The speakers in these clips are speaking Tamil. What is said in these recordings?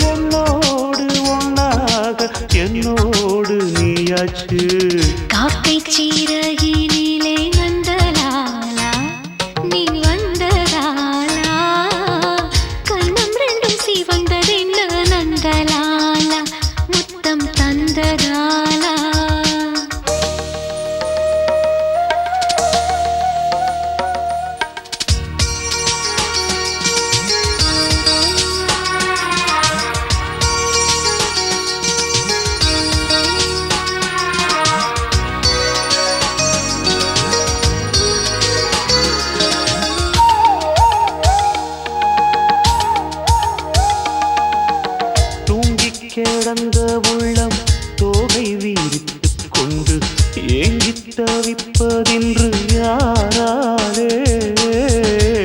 உன்னோடு ஒன்னாக என்னோடு நீயாச்சு. காக்கை சீரகினிலே நந்தலாலா நீ வந்ததாலா கண்ணம் ரெண்டும் சிவந்ததென்ன நந்தலாலா முத்தம் தந்ததாலா. கிடந்த உள்ளம் தோகை வீரித்துக் கொண்டு ஏங்கித் தவிப்பதென்று யாராலே?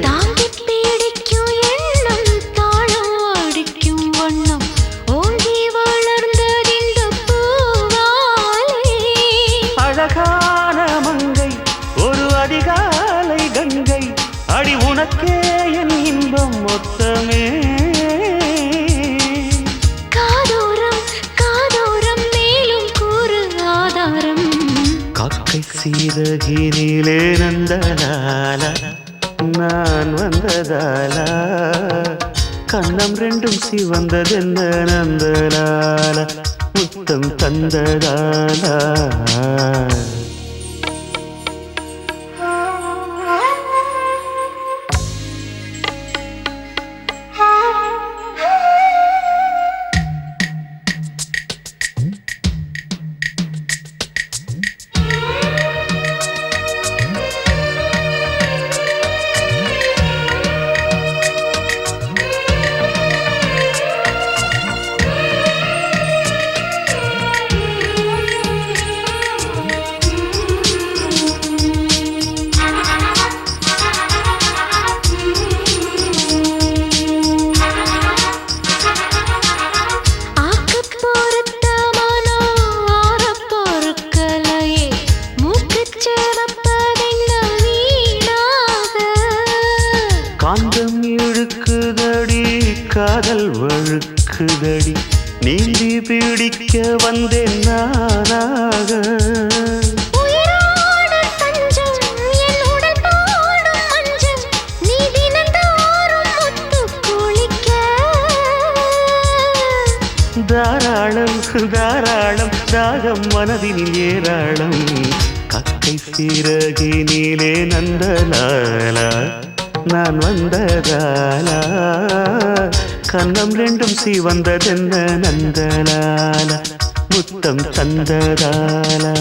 தாங்கிப் பிடிக்கும் எண்ணம் தாளம் அடிக்கும் வண்ணம் ஓங்கி வளர்ந்ததிந்த பூவாலே. அழகான மங்கை ஒரு அதிகாலை கங்கை அடி உனக்கே என் இன்பம் மொத்தமே. காக்கை சீரகினிலே நந்தலாலா நான் வந்ததாலா கண்ணம் ரெண்டும் சிவந்ததென்ன நந்தலாலா முத்தம் தந்ததாலா. காந்தம் இழுக்குதடி காதல் வழுக்குதடி நீந்தி பிடிக்க வந்தேன் நானாக. தாராளம் தாராளம் தாகம் மனதினில் ஏராளம். கக்கை சீரகினிலே நந்தலாலா நான் வந்ததாலா கண்ணம் ரெண்டும் சிவந்ததென்ன நந்தலாலா முத்தம் தந்ததாலா.